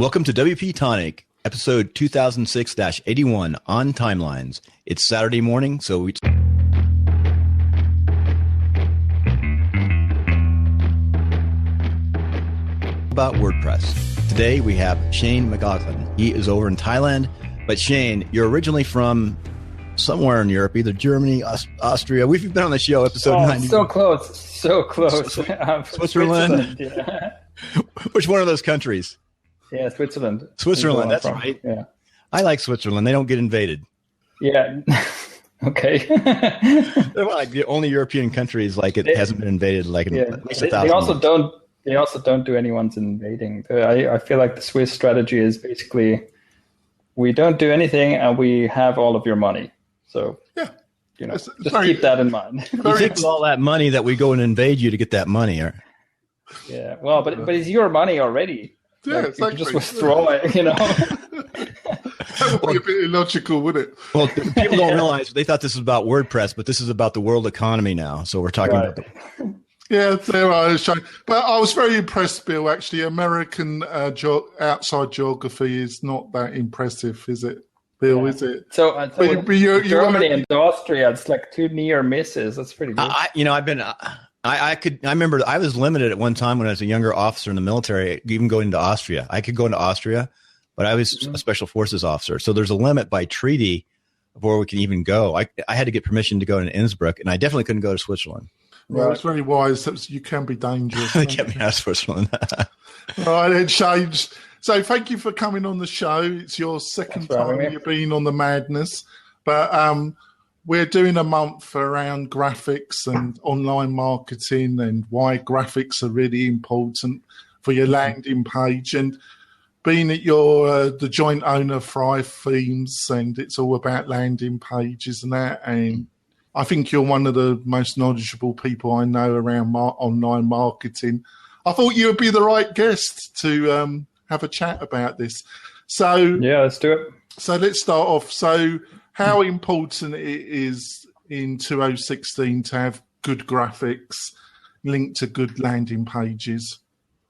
Welcome to WP-Tonic, episode 2006-81 on timelines. It's Saturday morning, so we... about WordPress. Today we have Shane Melaugh. He is over in Thailand. But Shane, you're originally from somewhere in Europe, either Germany, Austria. We've been on the show, episode 90. So close. Switzerland. Yeah. Which one of those countries? Yeah, Switzerland. Switzerland, that's right. Yeah. I like Switzerland. They don't get invaded. Yeah. Okay. They're like the only European countries like it hasn't been invaded like in at least 1,000 years. They also don't do anyone's invading. I feel like the Swiss strategy is basically we don't do anything and we have all of your money. So just keep that in mind. You think with all that money that we go and invade you to get that money, or? Yeah. Well, but it's your money already. Yeah, like, exactly. You can just withdraw it, That would be a bit illogical, wouldn't it? Well, people don't realize they thought this was about WordPress, but this is about the world economy now. So we're talking about Yeah, there I was showing. But I was very impressed, Bill, actually. American outside geography is not that impressive, is it, Bill, is it? So Germany and Austria, it's like two near misses. That's pretty good. I remember I was limited at one time when I was a younger officer in the military, even going into Austria. I could go into Austria, but I was a special forces officer. So there's a limit by treaty of where we can even go. I had to get permission to go to Innsbruck, and I definitely couldn't go to Switzerland. Well, it's very wise. You can be dangerous. They kept me out of Switzerland. All right, it changed. So thank you for coming on the show. It's your second time you've been on the madness. But we're doing a month around graphics and online marketing and why graphics are really important for your landing page. And being that you're the joint owner of Thrive Themes, and it's all about landing pages and that. And I think you're one of the most knowledgeable people I know around online marketing. I thought you would be the right guest to have a chat about this. So yeah, let's do it. So let's start off. So how important it is in 2016 to have good graphics linked to good landing pages?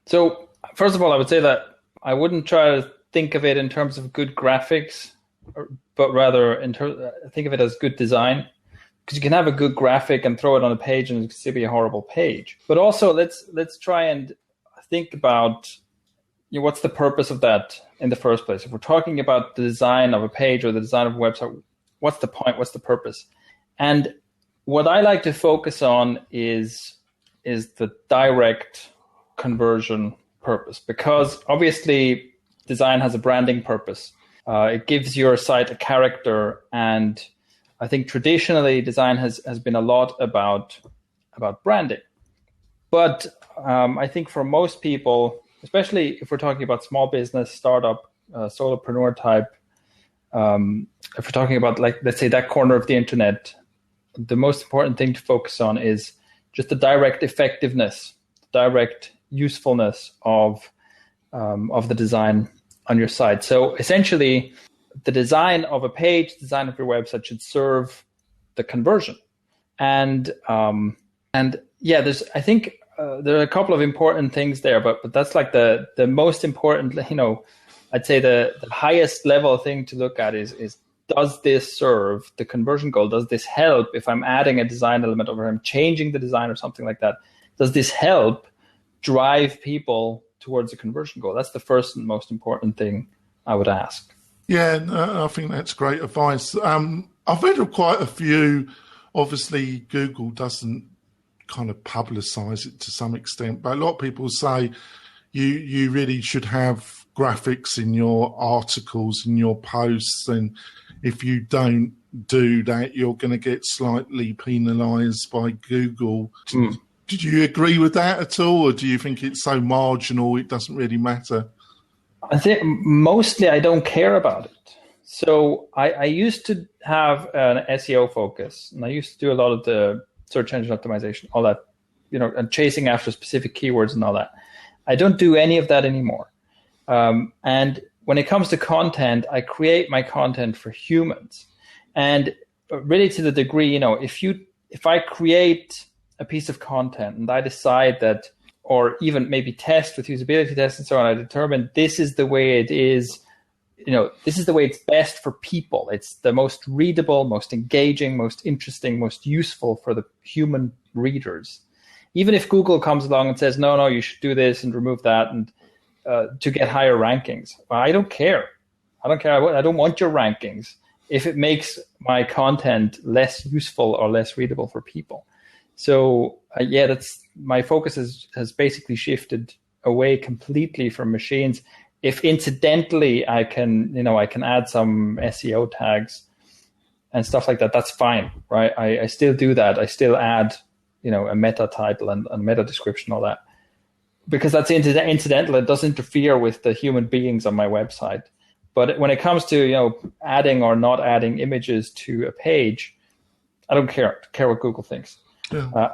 So first of all, I would say that I wouldn't try to think of it in terms of good graphics, but rather think of it as good design. Because you can have a good graphic and throw it on a page and it can still be a horrible page. But also let's try and think about what's the purpose of that in the first place. If we're talking about the design of a page or the design of a website, what's the point? What's the purpose? And what I like to focus on is the direct conversion purpose, because obviously design has a branding purpose. It gives your site a character, and I think traditionally design has been a lot about branding. But I think for most people, especially if we're talking about small business, startup, solopreneur type, if we're talking about, like, let's say that corner of the internet, the most important thing to focus on is just the direct effectiveness, direct usefulness of the design on your site. So essentially, the design of a page, design of your website should serve the conversion. And I think there are a couple of important things there, but that's like the most important, I'd say the highest level thing to look at is does this serve the conversion goal? Does this help if I'm adding a design element or I'm changing the design or something like that? Does this help drive people towards the conversion goal? That's the first and most important thing I would ask. Yeah, I think that's great advice. I've read of quite a few. Obviously, Google doesn't kind of publicize it to some extent, but a lot of people say you really should have graphics in your articles, in your posts, and if you don't do that, you're going to get slightly penalized by Google. Did you agree with that at all, or do you think it's so marginal it doesn't really matter? I think mostly I don't care about it. So I used to have an SEO focus, and I used to do a lot of the search engine optimization, all that, and chasing after specific keywords and all that. I don't do any of that anymore. And when it comes to content, I create my content for humans. And really to the degree, if I create a piece of content and I decide that or even maybe test with usability tests and so on, I determine this is the way it is. This is the way it's best for people. It's the most readable, most engaging, most interesting, most useful for the human readers. Even if Google comes along and says, no, you should do this and remove that and to get higher rankings. Well, I don't care. I don't want your rankings if it makes my content less useful or less readable for people. So that's my focus has basically shifted away completely from machines. If incidentally I can add some SEO tags and stuff like that, that's fine, right? I still do that. I still add, a meta title and meta description, all that, because that's incidental. It doesn't interfere with the human beings on my website. But when it comes to, adding or not adding images to a page, I don't care what Google thinks. Yeah.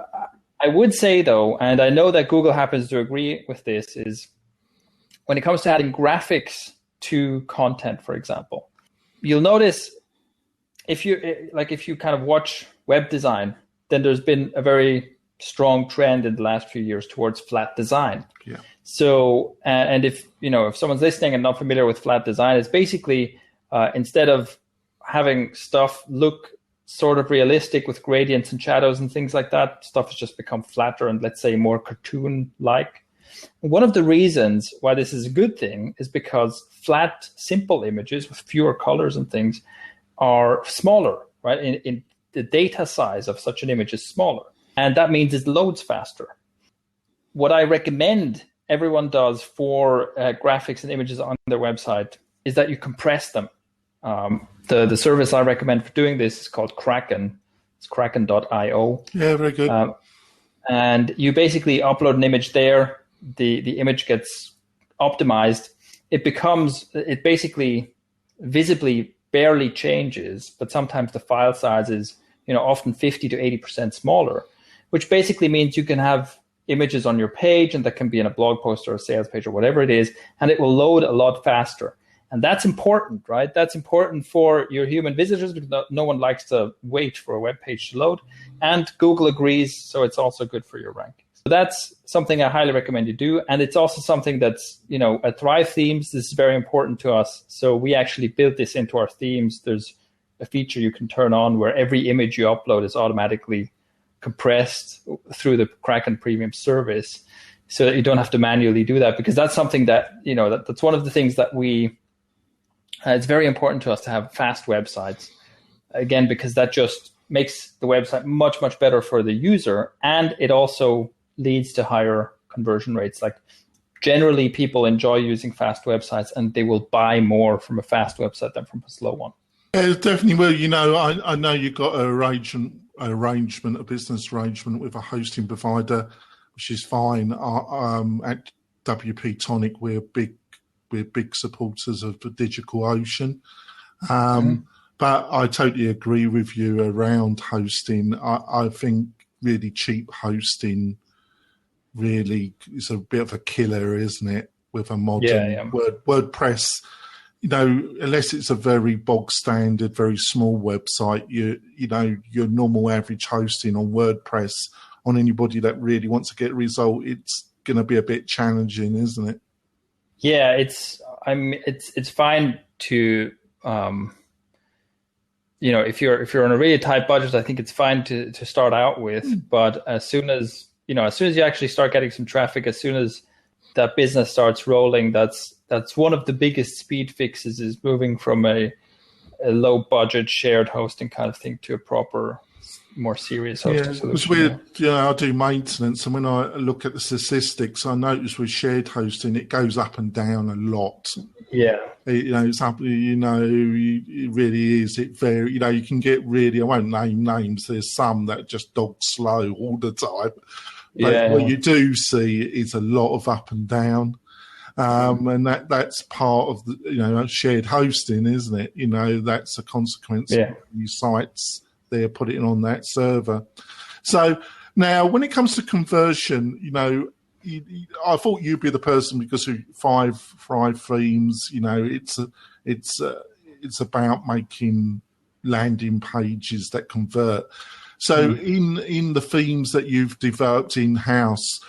I would say though, and I know that Google happens to agree with this, is when it comes to adding graphics to content, for example, you'll notice if you kind of watch web design, then there's been a very strong trend in the last few years towards flat design. Yeah. So, and if someone's listening and not familiar with flat design, it's basically instead of having stuff look sort of realistic with gradients and shadows and things like that, stuff has just become flatter and, let's say, more cartoon-like. One of the reasons why this is a good thing is because flat, simple images with fewer colors and things are smaller, right? In the data size of such an image is smaller, and that means it loads faster. What I recommend everyone does for graphics and images on their website is that you compress them. The service I recommend for doing this is called Kraken. It's kraken.io. Yeah, very good. And you basically upload an image there. The image gets optimized. It basically visibly barely changes, but sometimes the file size is, often 50 to 80% smaller, which basically means you can have images on your page, and that can be in a blog post or a sales page or whatever it is, and it will load a lot faster. And that's important, right? That's important for your human visitors because no one likes to wait for a web page to load. And Google agrees, so it's also good for your rankings. So that's something I highly recommend you do. And it's also something that's, at Thrive Themes, this is very important to us. So we actually built this into our themes. There's a feature you can turn on where every image you upload is automatically compressed through the Kraken Premium service, so that you don't have to manually do that, because that's something that, that's one of the things that it's very important to us to have fast websites, again, because that just makes the website much, much better for the user. And it also leads to higher conversion rates. Like generally people enjoy using fast websites, and they will buy more from a fast website than from a slow one. Yeah, definitely will. I know you've got a business arrangement with a hosting provider, which is fine. At WP-Tonic, we're big supporters of the DigitalOcean. But I totally agree with you around hosting. I think really cheap hosting really is a bit of a killer, isn't it? With a modern WordPress, unless it's a very bog standard, very small website, your normal average hosting on WordPress, on anybody that really wants to get a result, it's going to be a bit challenging, isn't it? Yeah, it's fine to, if you're on a really tight budget, I think it's fine to start out with. But as soon as you actually start getting some traffic, as soon as that business starts rolling, that's one of the biggest speed fixes, is moving from a low budget shared hosting kind of thing to a proper, more serious hosting solution. Because I do maintenance, and when I look at the statistics, I notice with shared hosting, it goes up and down a lot. Yeah. It's up, it really is. It very, you can get really, I won't name names, there's some that just dog slow all the time. But what you do see is a lot of up and down. And that's part of the, shared hosting, isn't it? That's a consequence of these sites they're putting on that server. So now when it comes to conversion, I thought you'd be the person, because of Thrive Themes, it's about making landing pages that convert. So in the themes that you've developed in-house,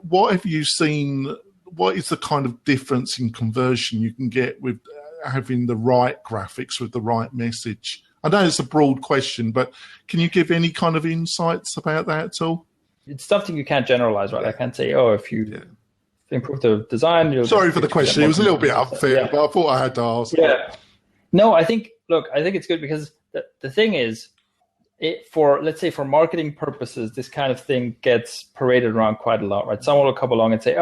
what have you seen? What is the kind of difference in conversion you can get with having the right graphics with the right message? I know it's a broad question, but can you give any kind of insights about that at all? It's something you can't generalize, right? I can't say, if you improve the design. Sorry for the question. It was a little bit unfair, but I thought I had to ask. Yeah. No, I think it's good because the thing is, let's say for marketing purposes, this kind of thing gets paraded around quite a lot, right? Someone will come along and say,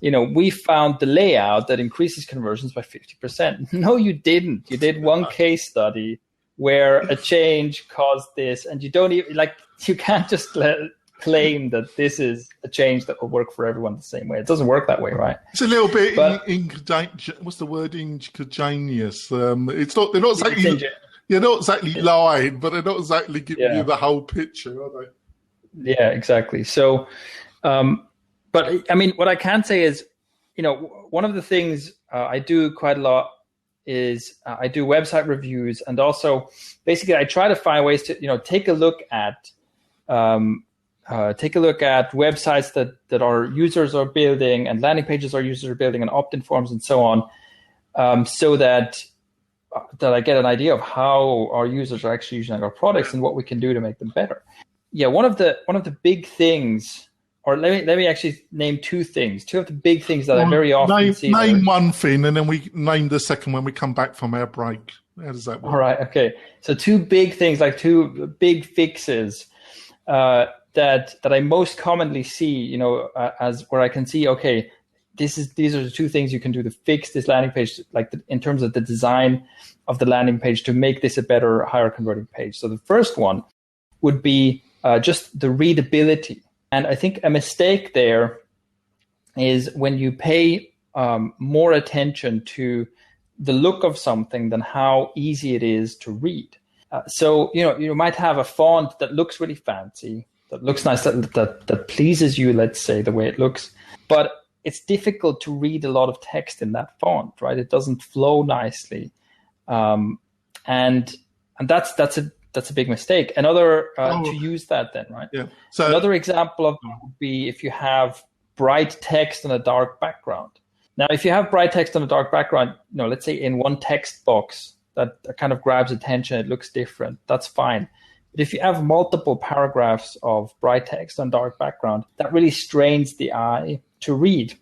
we found the layout that increases conversions by 50%. No, you didn't. You did one case study where a change caused this, and you don't even you can't just claim that this is a change that will work for everyone the same way. It doesn't work that way, right? It's a little bit what's the word? Incontagious. It's not. They're not exactly. You're not exactly lying, but they're not exactly giving you the whole picture, are they? Yeah, exactly. So, but I mean, what I can say is, one of the things I do quite a lot is I do website reviews, and also basically I try to find ways to take a look at websites that our users are building and landing pages our users are building and opt-in forms and so on, so that I get an idea of how our users are actually using our products and what we can do to make them better. Yeah, one of the big things, or let me actually name two of the big things that I very often see. Name one thing, and then we name the second when we come back from our break. How does that work? All right, okay. So two big things, like two big fixes that I most commonly see, as where I can see, okay, these are the two things you can do to fix this landing page, in terms of the design of the landing page to make this a better, higher converting page. So the first one would be just the readability. And I think a mistake there is when you pay more attention to the look of something than how easy it is to read. So you might have a font that looks really fancy, that looks nice, that pleases you, let's say, the way it looks, but it's difficult to read a lot of text in that font, right? It doesn't flow nicely, and that's a big mistake. Another to use that then, right? Yeah. So another example of that would be if you have bright text on a dark background. Now, if you have bright text on a dark background, let's say in one text box that kind of grabs attention, it looks different, that's fine. But if you have multiple paragraphs of bright text on dark background, that really strains the eye to read.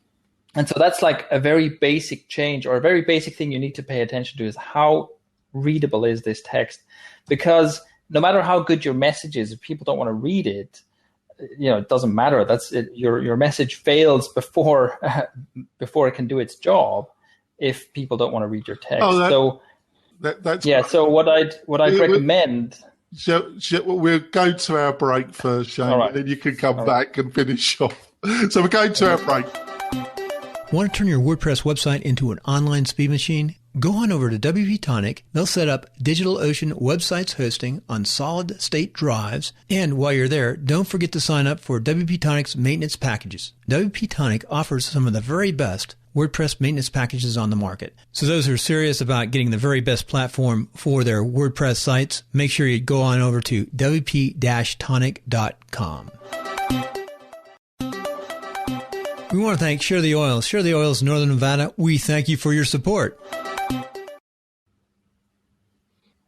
And so that's like a very basic change, or a very basic thing you need to pay attention to, is how readable is this text? Because no matter how good your message is, if people don't want to read it, it doesn't matter. That's it. Your message fails before it can do its job if people don't want to read your text. That's So what I'd recommend. So we'll go to our break first, Shane, and then you can come back and finish off. So we're going to our break. Want to turn your WordPress website into an online speed machine? Go on over to WP-Tonic. They'll set up DigitalOcean websites hosting on solid-state drives. And while you're there, don't forget to sign up for WP-Tonic's maintenance packages. WP-Tonic offers some of the very best WordPress maintenance packages on the market. So those who are serious about getting the very best platform for their WordPress sites, make sure you go on over to WP-Tonic.com. We want to thank Share the Oils. Share the Oils, Northern Nevada. We thank you for your support.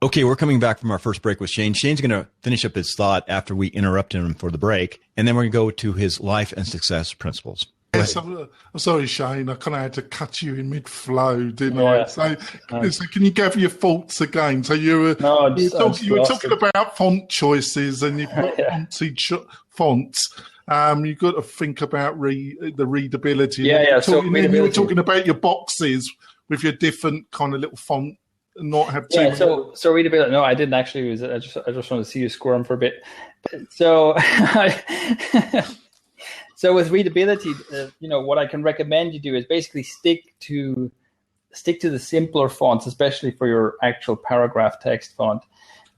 Okay, we're coming back from our first break with Shane. Shane's going to finish up his thought after we interrupt him for the break, and then we're going to go to his life and success principles. Yes, I'm sorry, Shane. I kind of had to cut you in mid-flow, didn't I? So can you give your thoughts again? So you were talking about font choices, and you put fonts. You've got to think about the readability. You were talking about your boxes with your different kind of little font, and not have too many. So readability. No, I didn't actually use it. I just wanted to see you squirm for a bit. So. So with readability, what I can recommend you do is basically stick to the simpler fonts, especially for your actual paragraph text font.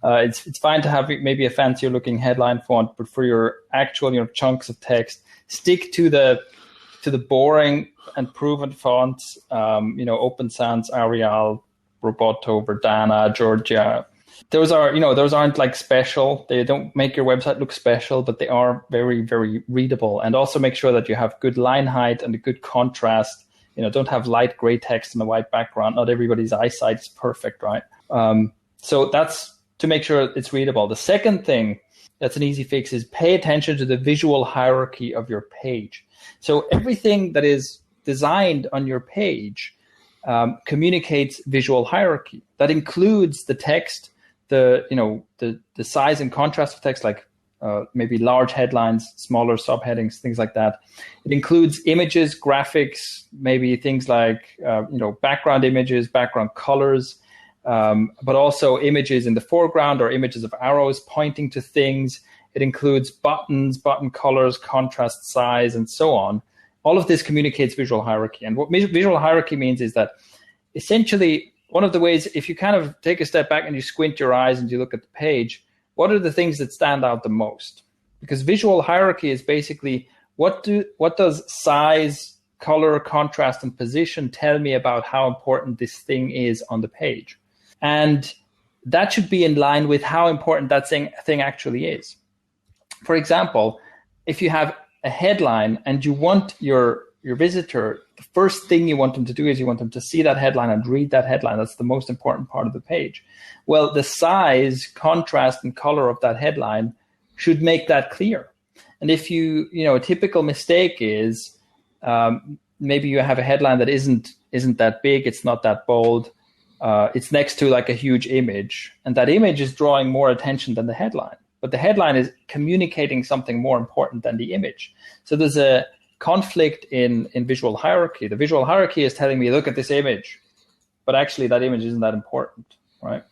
It's fine to have maybe a fancier looking headline font, but for your actual chunks of text, stick to the boring and proven fonts. Open Sans, Arial, Roboto, Verdana, Georgia. Those aren't like special. They don't make your website look special, but they are very, very readable. And also make sure that you have good line height and a good contrast. Don't have light gray text in a white background. Not everybody's eyesight is perfect, right? So that's to make sure it's readable. The second thing that's an easy fix is pay attention to the visual hierarchy of your page. So everything that is designed on your page communicates visual hierarchy. That includes the text, the size and contrast of text, like maybe large headlines, smaller subheadings, things like that. It includes images, graphics, maybe things like background images, background colors, but also images in the foreground or images of arrows pointing to things. It includes buttons, button colors, contrast, size, and so on. All of this communicates visual hierarchy. And what visual hierarchy means is that essentially one of the ways, if you kind of take a step back and you squint your eyes and you look at the page, what are the things that stand out the most? Because visual hierarchy is basically what does size, color, contrast, and position tell me about how important this thing is on the page? And that should be in line with how important that thing actually is. For example, if you have a headline and you want your visitor, the first thing you want them to do is you want them to see that headline and read that headline. That's the most important part of the page. Well, the size, contrast, and color of that headline should make that clear. And if a typical mistake is maybe you have a headline that isn't that big, it's not that bold, it's next to like a huge image, and that image is drawing more attention than the headline. But the headline is communicating something more important than the image. So there's a conflict in visual hierarchy. The visual hierarchy is telling me, look at this image, but actually that image isn't that important, right?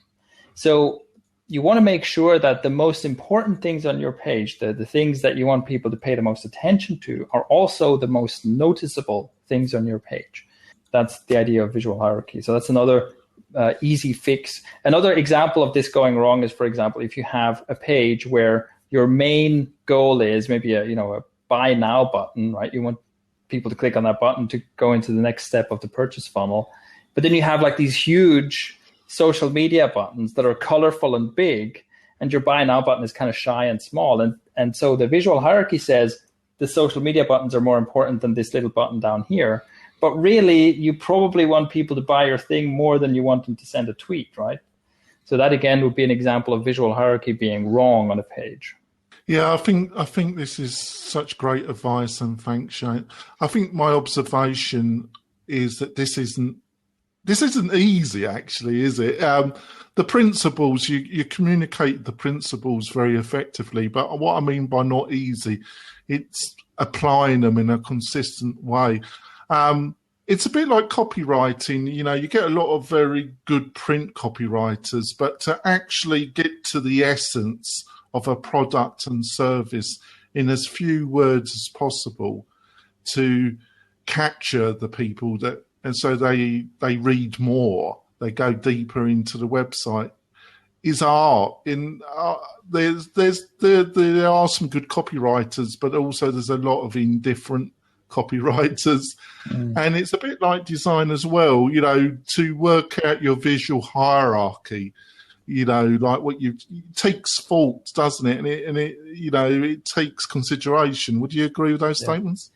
So you want to make sure that the most important things on your page, the things that you want people to pay the most attention to, are also the most noticeable things on your page. That's the idea of visual hierarchy. So that's another easy fix. Another example of this going wrong is, for example, if you have a page where your main goal is maybe a buy now button, right? You want people to click on that button to go into the next step of the purchase funnel. But then you have like these huge social media buttons that are colorful and big, and your buy now button is kind of shy and small. And so the visual hierarchy says the social media buttons are more important than this little button down here. But really, you probably want people to buy your thing more than you want them to send a tweet, right? So that, again, would be an example of visual hierarchy being wrong on a page. Yeah, I think this is such great advice, and thanks, Shane. I think my observation is that this isn't easy, actually, is it? The principles, you communicate the principles very effectively, but what I mean by not easy, it's applying them in a consistent way. It's a bit like copywriting. You get a lot of very good print copywriters, but to actually get to the essence of a product and service in as few words as possible to capture the people and so they read more, they go deeper into the website, is art. There are some good copywriters, but also there's a lot of indifferent copywriters. And it's a bit like design as well, to work out your visual hierarchy, like it takes thought, doesn't it? And it takes consideration. Would you agree with those statements?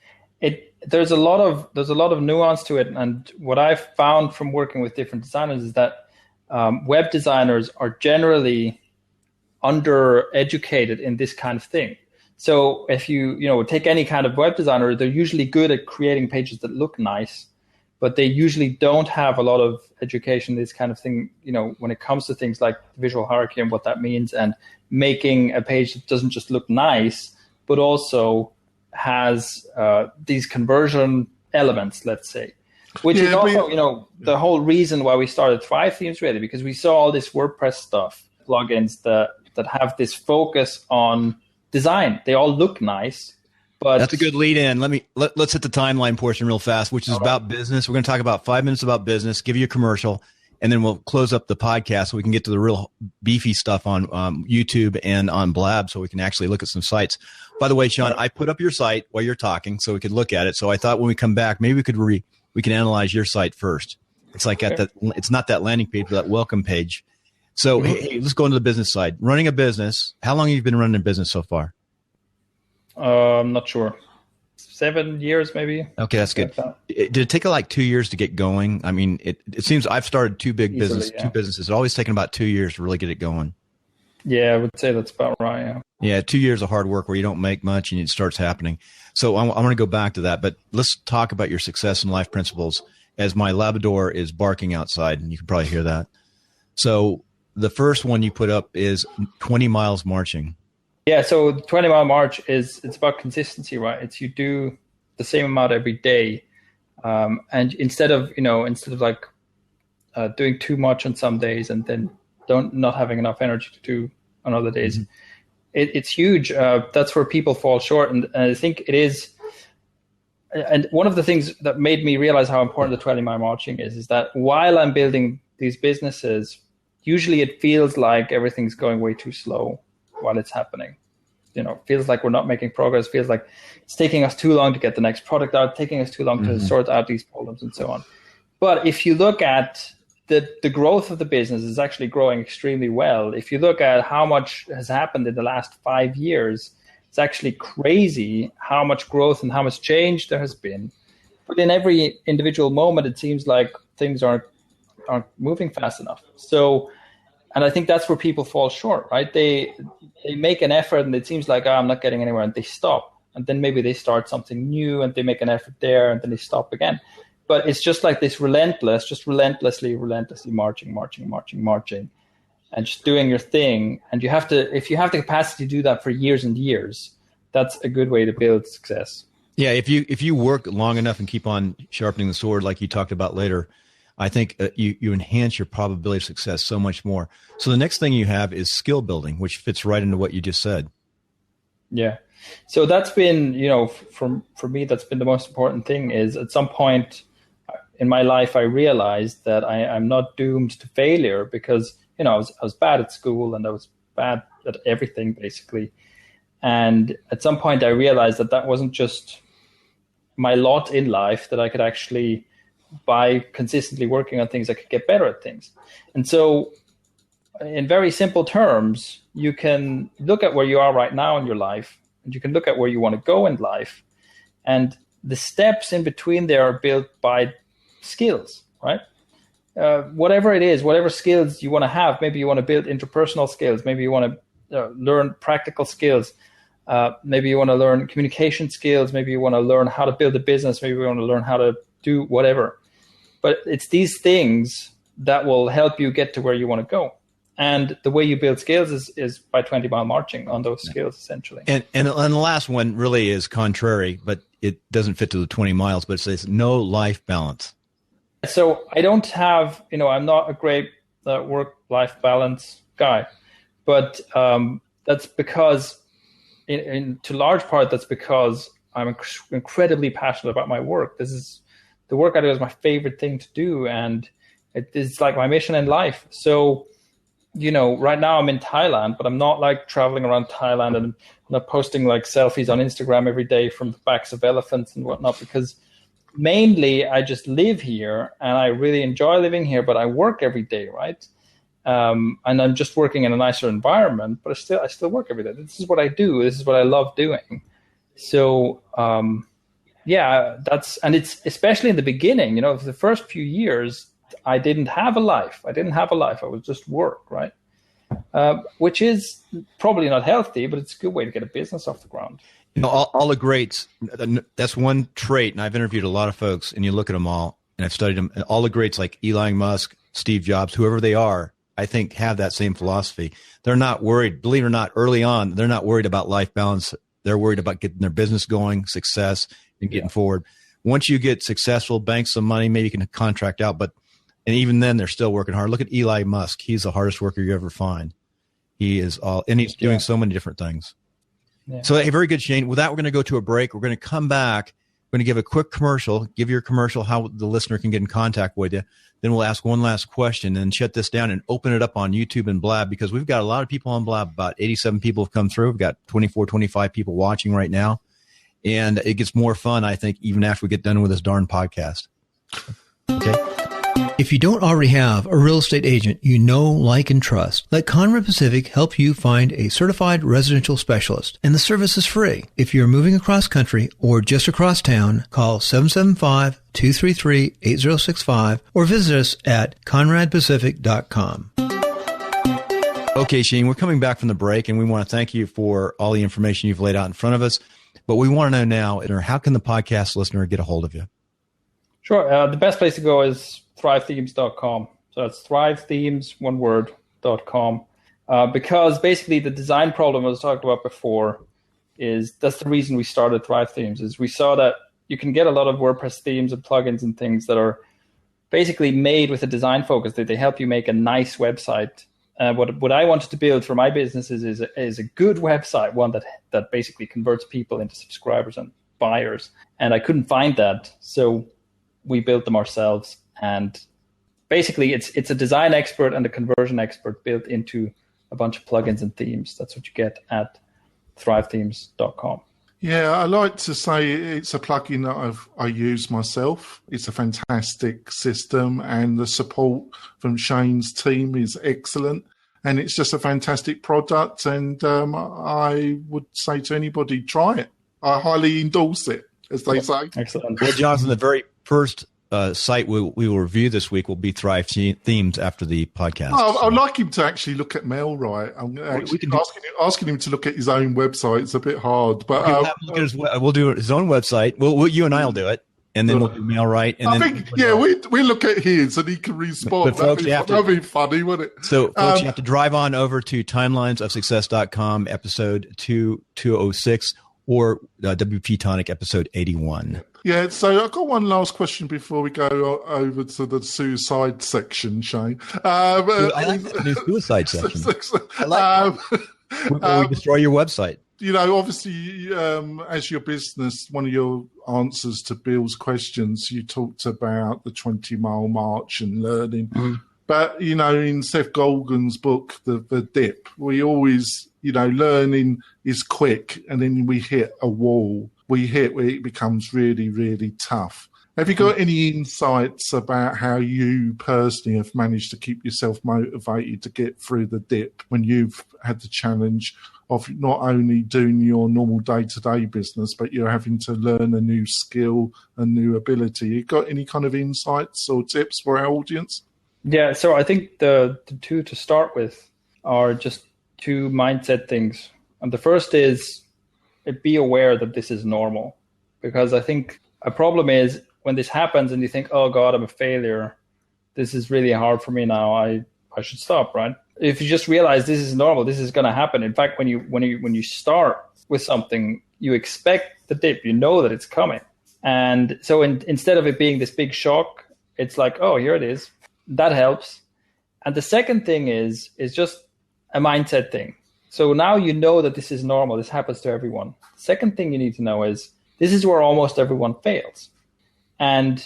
There's a lot of nuance to it. And what I've found from working with different designers is that web designers are generally undereducated in this kind of thing. So if you take any kind of web designer, they're usually good at creating pages that look nice, but they usually don't have a lot of education, this kind of thing, when it comes to things like visual hierarchy and what that means, and making a page that doesn't just look nice, but also has these conversion elements, let's say, which is also, the whole reason why we started Thrive Themes, really, because we saw all this WordPress stuff, plugins that have this focus on design. They all look nice, but that's a good lead in. Let's hit the timeline portion real fast, which is about business. We're going to talk about 5 minutes about business, give you a commercial, and then we'll close up the podcast so we can get to the real beefy stuff on YouTube and on Blab, so we can actually look at some sites. By the way, Sean, I put up your site while you're talking so we could look at it. So I thought when we come back, maybe we can analyze your site first. It's like it's not that landing page, but that welcome page. So hey, let's go into the business side. Running a business. How long have you been running a business so far? I'm not sure. 7 years, maybe. Okay, that's good. Did it take like 2 years to get going? I mean, it seems I've started two businesses. It's always taken about 2 years to really get it going. Yeah, I would say that's about right. Yeah. Yeah, 2 years of hard work where you don't make much and it starts happening. So I'm going to go back to that, but let's talk about your success and life principles as my Labrador is barking outside, and you can probably hear that. So the first one you put up is 20 miles marching. Yeah, so 20-mile march it's about consistency, right? It's you do the same amount every day, and instead of like doing too much on some days and then not having enough energy to do on other days, it's huge. That's where people fall short, and I think it is. And one of the things that made me realize how important the 20-mile marching is that while I'm building these businesses, usually it feels like everything's going way too slow while it's happening. Feels like we're not making progress, feels like it's taking us too long to get the next product out, taking us too long to sort out these problems and so on. But if you look at the growth of the business is actually growing extremely well. If you look at how much has happened in the last 5 years, it's actually crazy how much growth and how much change there has been. But in every individual moment, it seems like things aren't moving fast enough. So, and I think that's where people fall short, right? They make an effort and it seems like, I'm not getting anywhere, and they stop. And then maybe they start something new and they make an effort there and then they stop again. But it's just like this relentlessly marching, and just doing your thing. And if you have the capacity to do that for years and years, that's a good way to build success. Yeah, if you work long enough and keep on sharpening the sword, like you talked about later, I think you enhance your probability of success so much more. So the next thing you have is skill building, which fits right into what you just said. Yeah. So that's been, for me, that's been the most important thing. Is at some point in my life, I realized that I'm not doomed to failure because, I was bad at school and I was bad at everything basically. And at some point I realized that wasn't just my lot in life, that I could actually, by consistently working on things, I could get better at things. And so in very simple terms, you can look at where you are right now in your life, and you can look at where you want to go in life. And the steps in between there are built by skills, right? Whatever it is, whatever skills you want to have, maybe you want to build interpersonal skills, maybe you want to learn practical skills, maybe you want to learn communication skills, maybe you want to learn how to build a business, maybe you want to learn how to do whatever. But it's these things that will help you get to where you want to go. And the way you build skills is by 20-mile marching on those skills, essentially. And the last one really is contrary, but it doesn't fit to the 20 miles, but it says no life balance. So I don't have, I'm not a great work-life balance guy, but that's because, to large part, that's because I'm incredibly passionate about my work. The work I do is my favorite thing to do, and it's like my mission in life. So, right now I'm in Thailand, but I'm not like traveling around Thailand and I'm not posting like selfies on Instagram every day from the backs of elephants and whatnot, because mainly I just live here and I really enjoy living here, but I work every day, right? And I'm just working in a nicer environment, but I still work every day. This is what I do. This is what I love doing. So, and it's especially in the beginning, for the first few years, I didn't have a life. I was just work, right? Which is probably not healthy, but it's a good way to get a business off the ground. All the greats, that's one trait. And I've interviewed a lot of folks, and you look at them all, and I've studied them. And all the greats like Elon Musk, Steve Jobs, whoever they are, I think have that same philosophy. They're not worried, believe it or not, early on, they're not worried about life balance. They're worried about getting their business going, success, and getting forward. Once you get successful, bank some money, maybe you can contract out, and even then they're still working hard. Look at Elon Musk. He's the hardest worker you ever find. He's doing so many different things. Yeah. So, hey, very good, Shane. With that, we're going to go to a break. We're going to come back. We're going to give a quick commercial, give your commercial, how the listener can get in contact with you. Then we'll ask one last question and shut this down and open it up on YouTube and Blab, because we've got a lot of people on Blab. About 87 people have come through. We've got 24, 25 people watching right now. And it gets more fun, I think, even after we get done with this darn podcast. Okay. If you don't already have a real estate agent you know, like, and trust, let Conrad Pacific help you find a certified residential specialist. And the service is free. If you're moving across country or just across town, call 775-233-8065 or visit us at conradpacific.com. Okay, Shane, we're coming back from the break, and we want to thank you for all the information you've laid out in front of us. But we want to know now, how can the podcast listener get a hold of you? Sure. The best place to go is thrivethemes.com. So that's thrivethemes, one word, .com. Because basically the design problem I was talking about before that's the reason we started Thrive Themes, is we saw that you can get a lot of WordPress themes and plugins and things that are basically made with a design focus, that they help you make a nice website. What I wanted to build for my business is a good website, one that basically converts people into subscribers and buyers. And I couldn't find that, so we built them ourselves. And basically it's a design expert and a conversion expert built into a bunch of plugins and themes. That's what you get at thrivethemes.com. Yeah, I like to say it's a plugin that I use myself. It's a fantastic system, and the support from Shane's team is excellent. And it's just a fantastic product, and I would say to anybody, try it. I highly endorse it, as they say. Excellent. Well, Jonathan, the very first site we will review this week will be Thrive Themes after the podcast. I'd like him to actually look at Mel, I'm actually asking him to look at his own website. It's a bit hard, but we'll do his own website. You and I will do it, and then we'll do Mailright. And we look at his, and he can respond. But folks, that'd be funny, wouldn't it? So, folks, you have to drive on over to timelinesofsuccess.com, episode 206, or WP-Tonic, episode 81. Yeah, so I've got one last question before we go over to the suicide section, Shane. I like the new suicide section. I like we destroy your website. Obviously, as your business, one of your answers to Bill's questions, you talked about the 20-mile march and learning. Mm-hmm. But, in Seth Golgan's book, The Dip, we always, learning is quick, and then we hit a wall. We hit where it becomes really, really tough. Have you got any insights about how you personally have managed to keep yourself motivated to get through the dip when you've had the challenge of not only doing your normal day-to-day business, but you're having to learn a new skill, a new ability? You got any kind of insights or tips for our audience? Yeah, so I think the two to start with are just two mindset things. And the first is be aware that this is normal, because I think a problem is when this happens and you think, oh God, I'm a failure. This is really hard for me now. I should stop, right? If you just realize this is normal, this is going to happen. In fact, when you start with something, you expect the dip, you know that it's coming. And so instead of it being this big shock, it's like, oh, here it is. That helps. And the second thing is just a mindset thing. So now you know that this is normal. This happens to everyone. The second thing you need to know is this is where almost everyone fails. And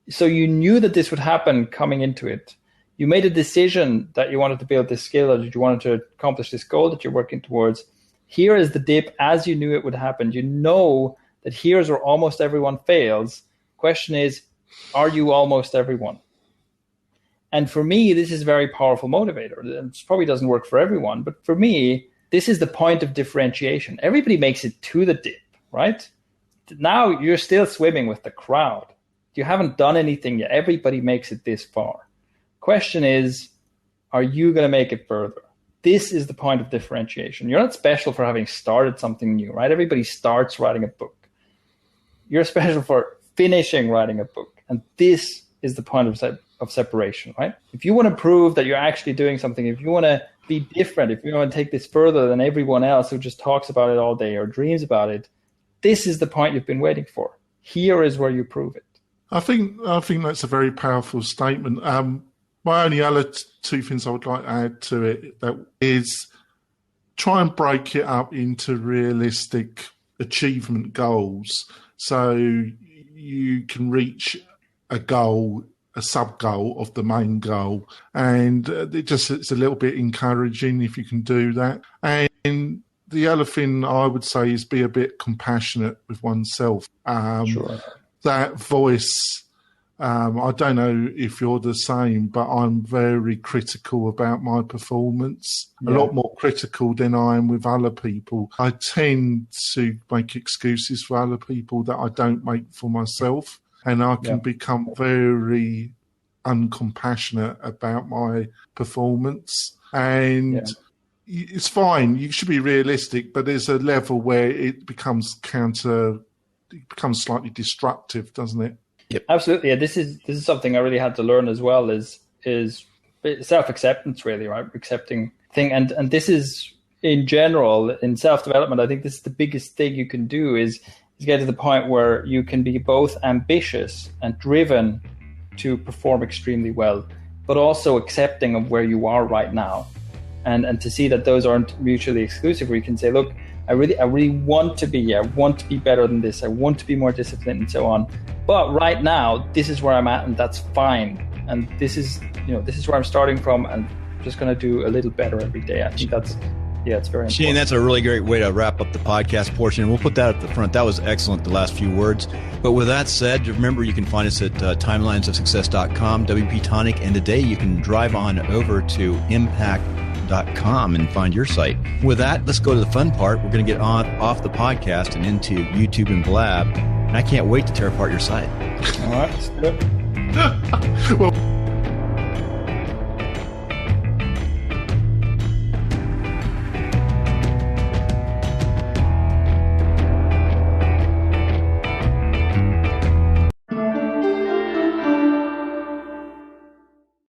so you knew that this would happen coming into it. You made a decision that you wanted to build this skill, or that you wanted to accomplish this goal that you're working towards. Here is the dip as you knew it would happen. You know that here's where almost everyone fails. Question is, are you almost everyone? And for me, this is a very powerful motivator. It probably doesn't work for everyone, but for me, this is the point of differentiation. Everybody makes it to the dip, right? Now you're still swimming with the crowd. You haven't done anything yet. Everybody makes it this far. Question is, are you going to make it further? This is the point of differentiation. You're not special for having started something new, right? Everybody starts writing a book. You're special for finishing writing a book. And this is the point of separation, right? If you want to prove that you're actually doing something, if you want to be different, if you want to take this further than everyone else who just talks about it all day or dreams about it, this is the point you've been waiting for. Here is where you prove it. I think that's a very powerful statement. My only other two things I would like to add to it that is try and break it up into realistic achievement goals, so you can reach a goal, a sub-goal of the main goal. And it's a little bit encouraging if you can do that. And the other thing I would say is be a bit compassionate with oneself. Sure. That voice I don't know if you're the same, but I'm very critical about my performance, a lot more critical than I am with other people. I tend to make excuses for other people that I don't make for myself, and I can become very uncompassionate about my performance. And it's fine. You should be realistic, but there's a level where it becomes slightly destructive, doesn't it? Yep. Absolutely. Yeah, this is something I really had to learn as well, is self-acceptance, really, right? Accepting thing. And this is, in general, in self-development, I think this is the biggest thing you can do is get to the point where you can be both ambitious and driven to perform extremely well, but also accepting of where you are right now. And to see that those aren't mutually exclusive, where you can say, look, I really want to be better than this. I want to be more disciplined and so on. But right now, this is where I'm at, and that's fine. And this is where I'm starting from, and I'm just going to do a little better every day. I think it's very important. Shane, that's a really great way to wrap up the podcast portion. We'll put that at the front. That was excellent, the last few words. But with that said, remember, you can find us at timelinesofsuccess.com, WP-Tonic, and today you can drive on over to impact.com and find your site. With that, let's go to the fun part. We're going to get off the podcast and into YouTube and Blab, and I can't wait to tear apart your site. All right, let's do it. Well,